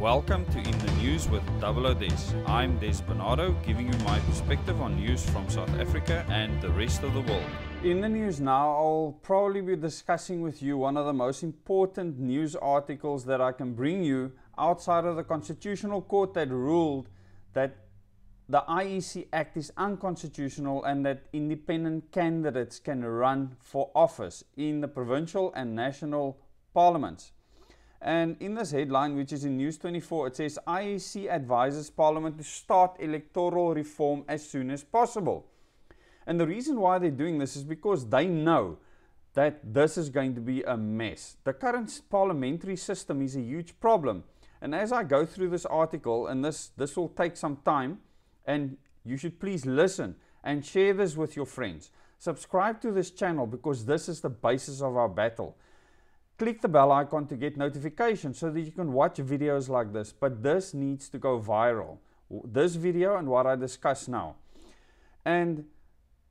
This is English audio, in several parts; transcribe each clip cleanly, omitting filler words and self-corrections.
Welcome to In the News with Double Des. I'm Des Bernardo, giving you my perspective on news from South Africa and the rest of the world. In the news now, I'll probably be discussing with you one of the most important news articles that I can bring you outside of the Constitutional Court that ruled that the IEC Act is unconstitutional and that independent candidates can run for office in the provincial and national parliaments. And in this headline, which is in News 24, it says IEC advises Parliament to start electoral reform as soon as possible. And the reason why they're doing this is because they know that this is going to be a mess. The current parliamentary system is a huge problem. And as I go through this article, and this will take some time, and you should please listen and share this with your friends. Subscribe to this channel because this is the basis of our battle. Click the bell icon to get notifications so that you can watch videos like this, but this needs to go viral. This video and what I discuss now. And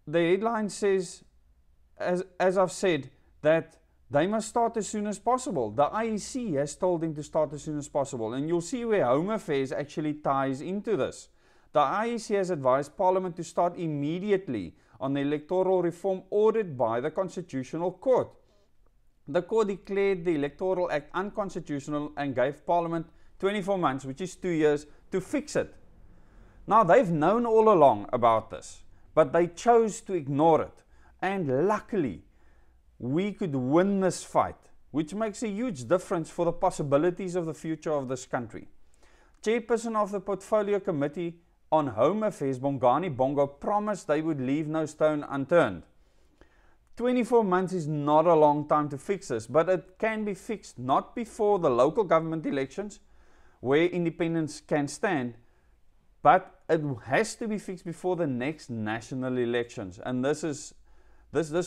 the headline says, as I've said, that they must start as soon as possible. The IEC has told them to start as soon as possible, and you'll see where Home Affairs actually ties into this. The IEC has advised Parliament to start immediately on the electoral reform ordered by the Constitutional Court. The court declared the Electoral Act unconstitutional and gave Parliament 24 months, which is 2 years, to fix it. Now, they've known all along about this, but they chose to ignore it. And luckily, we could win this fight, which makes a huge difference for the possibilities of the future of this country. Chairperson of the Portfolio Committee on Home Affairs, Bongani Bongo, promised they would leave no stone unturned. 24 months is not a long time to fix this, but it can be fixed not before the local government elections, where independents can stand, but it has to be fixed before the next national elections. And this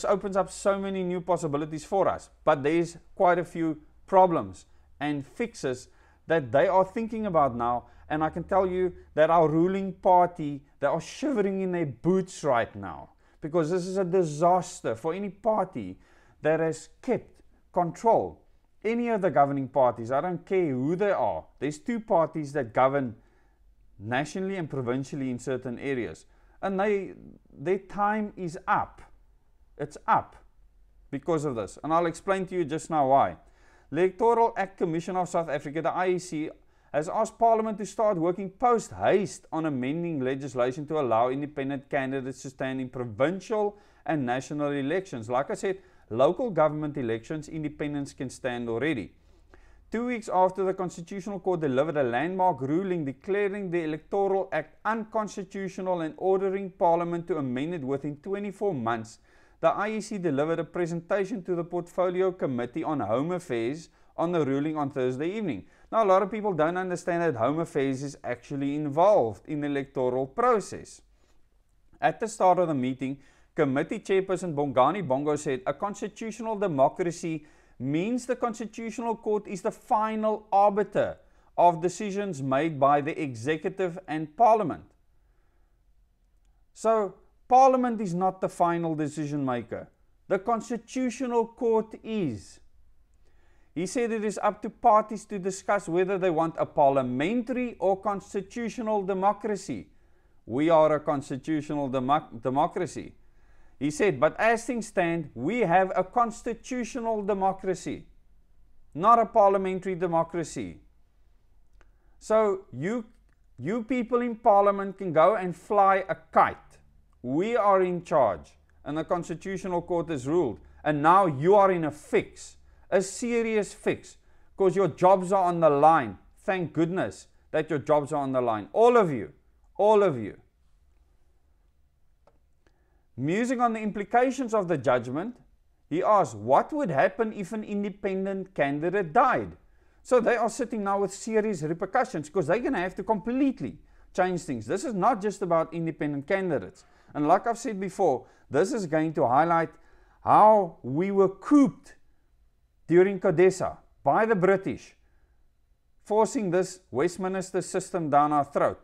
opens up so many new possibilities for us, but there's quite a few problems and fixes that they are thinking about now. And I can tell you that our ruling party, they are shivering in their boots right now, because this is a disaster for any party that has kept control. Any of the governing parties, I don't care who they are. There's two parties that govern nationally and provincially in certain areas. And their time is up. It's up because of this. And I'll explain to you just now why. The Electoral Act Commission of South Africa, the IEC, has asked Parliament to start working post-haste on amending legislation to allow independent candidates to stand in provincial and national elections. Like I said, local government elections, independents can stand already. 2 weeks after the Constitutional Court delivered a landmark ruling declaring the Electoral Act unconstitutional and ordering Parliament to amend it within 24 months, the IEC delivered a presentation to the Portfolio Committee on Home Affairs on the ruling on Thursday evening. Now, a lot of people don't understand that Home Affairs is actually involved in the electoral process. At the start of the meeting, Committee Chairperson Bongani Bongo said, a constitutional democracy means the Constitutional Court is the final arbiter of decisions made by the Executive and Parliament. So, Parliament is not the final decision maker. The Constitutional Court is. He said it is up to parties to discuss whether they want a parliamentary or constitutional democracy. We are a constitutional democracy. He said, but as things stand, we have a constitutional democracy, not a parliamentary democracy. So you people in Parliament can go and fly a kite. We are in charge, and the Constitutional Court has ruled. And now you are in a fix. A serious fix, because your jobs are on the line. Thank goodness that your jobs are on the line. All of you. All of you. Musing on the implications of the judgment, he asked, what would happen if an independent candidate died? So they are sitting now with serious repercussions, because they're going to have to completely change things. This is not just about independent candidates. And like I've said before, this is going to highlight how we were cooped during CODESA by the British, forcing this Westminster system down our throat.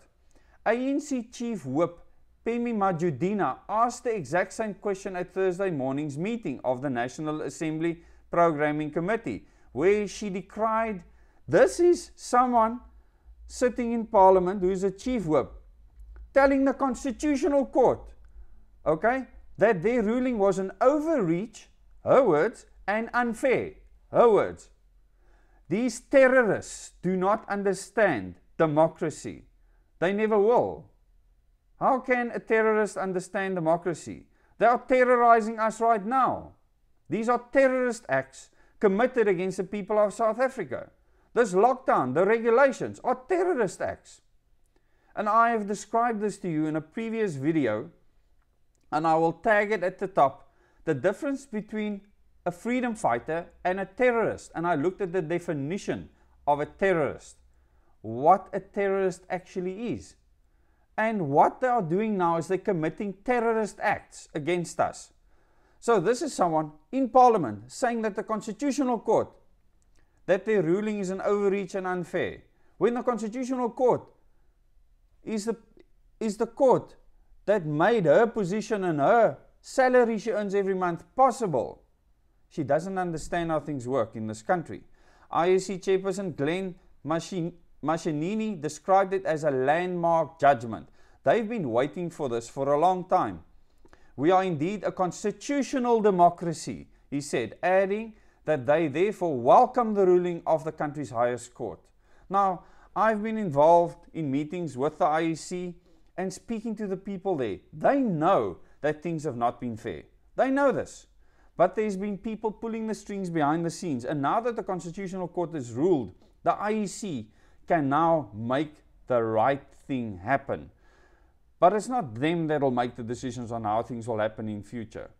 ANC Chief Whip Pemi Majudina asked the exact same question at Thursday morning's meeting of the National Assembly Programming Committee, where she decried, this is someone sitting in Parliament, who is a chief whip, telling the Constitutional Court, okay, that their ruling was an overreach, her words, and unfair, her words. These terrorists do not understand democracy. They never will. How can a terrorist understand democracy? They are terrorizing us right now. These are terrorist acts committed against the people of South Africa. This lockdown, the regulations, are terrorist acts. And I have described this to you in a previous video, and I will tag it at the top, the difference between a freedom fighter and a terrorist. And I looked at the definition of a terrorist, what a terrorist actually is. And what they are doing now is they're committing terrorist acts against us. So this is someone in Parliament saying that the Constitutional Court, that their ruling is an overreach and unfair. When the Constitutional Court is the court that made her position and her salary she earns every month possible. She doesn't understand how things work in this country. IEC Chairperson Glenn Mashinini described it as a landmark judgment. They've been waiting for this for a long time. We are indeed a constitutional democracy, he said, adding that they therefore welcome the ruling of the country's highest court. Now, I've been involved in meetings with the IEC and speaking to the people there. They know that things have not been fair. They know this. But there's been people pulling the strings behind the scenes. And now that the Constitutional Court has ruled, the IEC can now make the right thing happen. But it's not them that will make the decisions on how things will happen in future.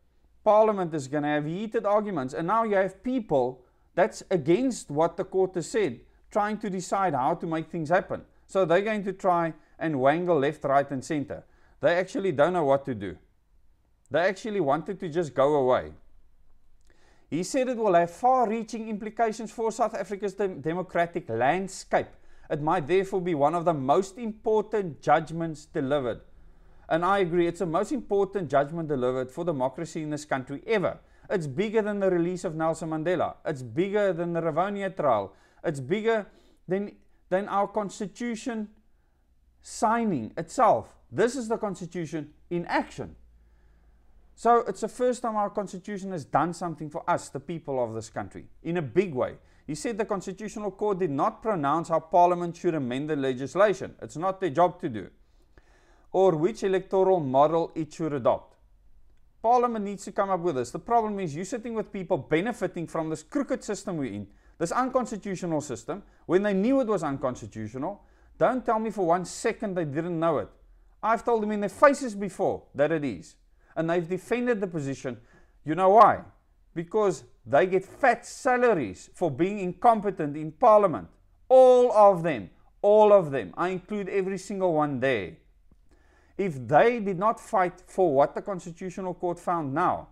Parliament is going to have heated arguments. And now you have people that's against what the court has said, trying to decide how to make things happen. So they're going to try and wangle left, right and center. They actually don't know what to do. They actually wanted to just go away. He said it will have far-reaching implications for South Africa's democratic landscape. It might therefore be one of the most important judgments delivered. And I agree, it's the most important judgment delivered for democracy in this country ever. It's bigger than the release of Nelson Mandela. It's bigger than the Rivonia trial. It's bigger than our constitution signing itself. This is the constitution in action. So it's the first time our constitution has done something for us, the people of this country, in a big way. He said the Constitutional Court did not pronounce how Parliament should amend the legislation. It's not their job to do. Or which electoral model it should adopt. Parliament needs to come up with this. The problem is you're sitting with people benefiting from this crooked system we're in, this unconstitutional system, when they knew it was unconstitutional. Don't tell me for 1 second they didn't know it. I've told them in their faces before that it is. And they've defended the position. You know why? Because they get fat salaries for being incompetent in Parliament. All of them. All of them. I include every single one there. If they did not fight for what the Constitutional Court found now,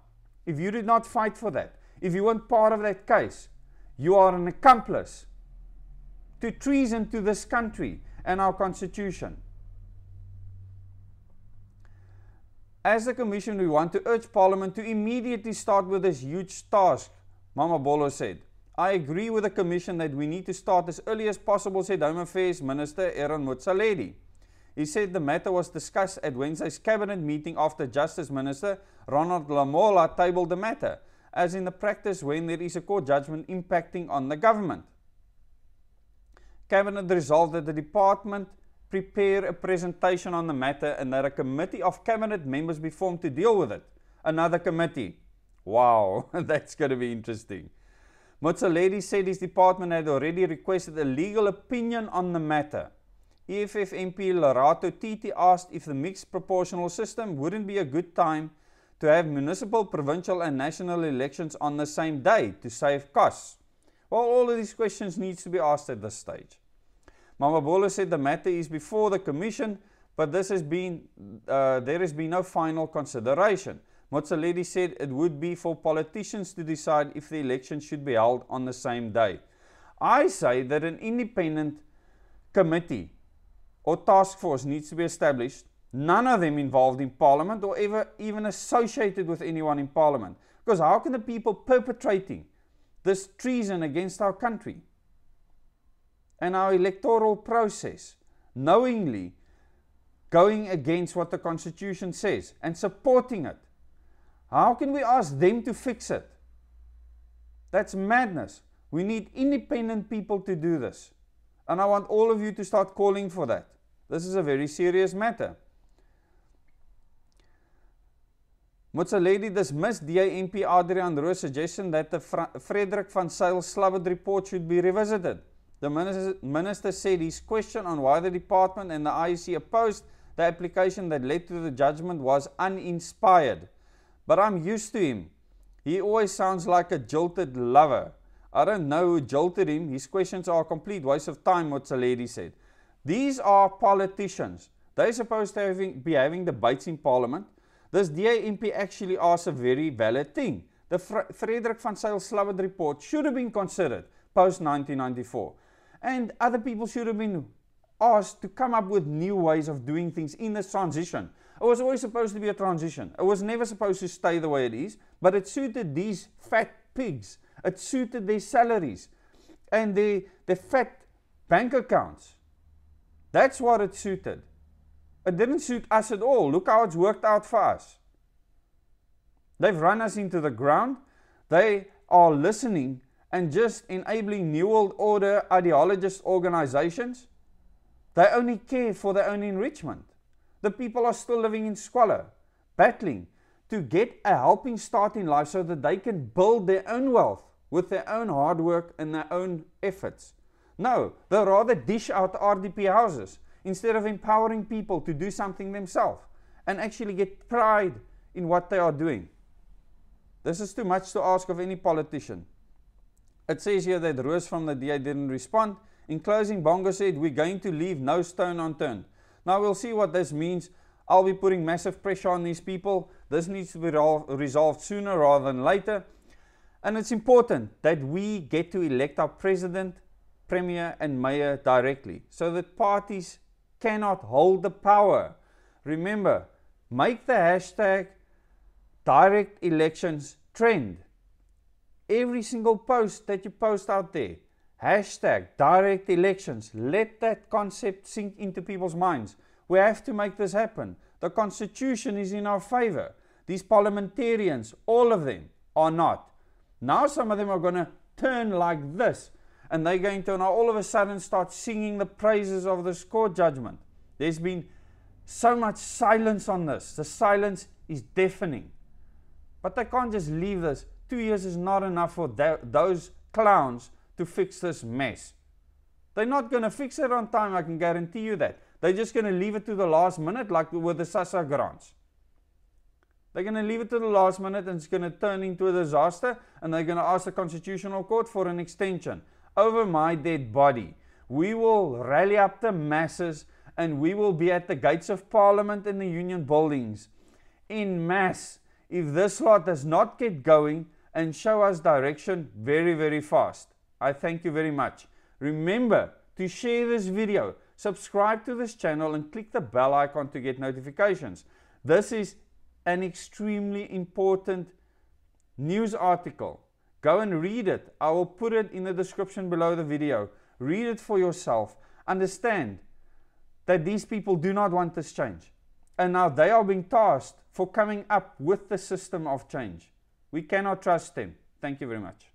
if you did not fight for that, if you weren't part of that case, you are an accomplice to treason to this country and our Constitution. As a Commission, we want to urge Parliament to immediately start with this huge task, Mama Bolo said. I agree with the Commission that we need to start as early as possible, said Home Affairs Minister Aaron Motsoaledi. He said the matter was discussed at Wednesday's Cabinet meeting after Justice Minister Ronald Lamola tabled the matter, as in the practice when there is a court judgment impacting on the government. Cabinet resolved that the Department prepare a presentation on the matter and that a committee of Cabinet members be formed to deal with it. Another committee. Wow, that's going to be interesting. Motsoaledi said his department had already requested a legal opinion on the matter. EFF MP Lerato Titi asked if the mixed proportional system wouldn't be a good time to have municipal, provincial and national elections on the same day to save costs. Well, all of these questions need to be asked at this stage. Mama Bolo said the matter is before the Commission, but there has been no final consideration. Motsoaledi said it would be for politicians to decide if the election should be held on the same day. I say that an independent committee or task force needs to be established, none of them involved in Parliament or even associated with anyone in Parliament. Because how can the people perpetrating this treason against our country, and our electoral process, knowingly going against what the Constitution says and supporting it. How can we ask them to fix it? That's madness. We need independent people to do this. And I want all of you to start calling for that. This is a very serious matter. Motsoaledi dismissed DA MP Adrian Roos' suggestion that the Frederick van Zyl Slabbert report should be revisited. The minister said his question on why the department and the IEC opposed the application that led to the judgment was uninspired. But I'm used to him. He always sounds like a jilted lover. I don't know who jilted him. His questions are a complete waste of time, Motsoaledi said. These are politicians. They're supposed to be having debates in Parliament. This DA MP actually asks a very valid thing. The Frederick van Zyl Slabbert report should have been considered post-1994. And other people should have been asked to come up with new ways of doing things in this transition. It was always supposed to be a transition. It was never supposed to stay the way it is, but it suited these fat pigs. It suited their salaries and their fat bank accounts. That's what it suited. It didn't suit us at all. Look how it's worked out for us. They've run us into the ground. They are listening and just enabling New World Order ideologist organizations. They only care for their own enrichment. The people are still living in squalor, battling to get a helping start in life so that they can build their own wealth with their own hard work and their own efforts. No, they rather dish out RDP houses instead of empowering people to do something themselves and actually get pride in what they are doing. This is too much to ask of any politician. It says here that Roos from the DA didn't respond. In closing, Bongo said, we're going to leave no stone unturned. Now we'll see what this means. I'll be putting massive pressure on these people. This needs to be resolved sooner rather than later. And it's important that we get to elect our president, premier and mayor directly so that parties cannot hold the power. Remember, make the hashtag direct elections trend. Every single post that you post out there, hashtag direct elections. Let that concept sink into people's minds. We have to make this happen. The Constitution is in our favor. These parliamentarians, all of them, are not. Now some of them are going to turn like this, and they're going to now all of a sudden start singing the praises of this court judgment. There's been so much silence on this. The silence is deafening. But they can't just leave this. 2 years is not enough for those clowns to fix this mess. They're not going to fix it on time, I can guarantee you that. They're just going to leave it to the last minute like with the SASSA grants. They're going to leave it to the last minute and it's going to turn into a disaster, and they're going to ask the Constitutional Court for an extension. Over my dead body, we will rally up the masses and we will be at the gates of Parliament and the Union buildings in mass if this lot does not get going and show us direction very, very fast. I thank you very much. Remember to share this video, subscribe to this channel and click the bell icon to get notifications. This is an extremely important news article. Go and read it. I will put it in the description below the video. Read it for yourself. Understand that these people do not want this change. And now they are being tasked for coming up with the system of change. We cannot trust them. Thank you very much.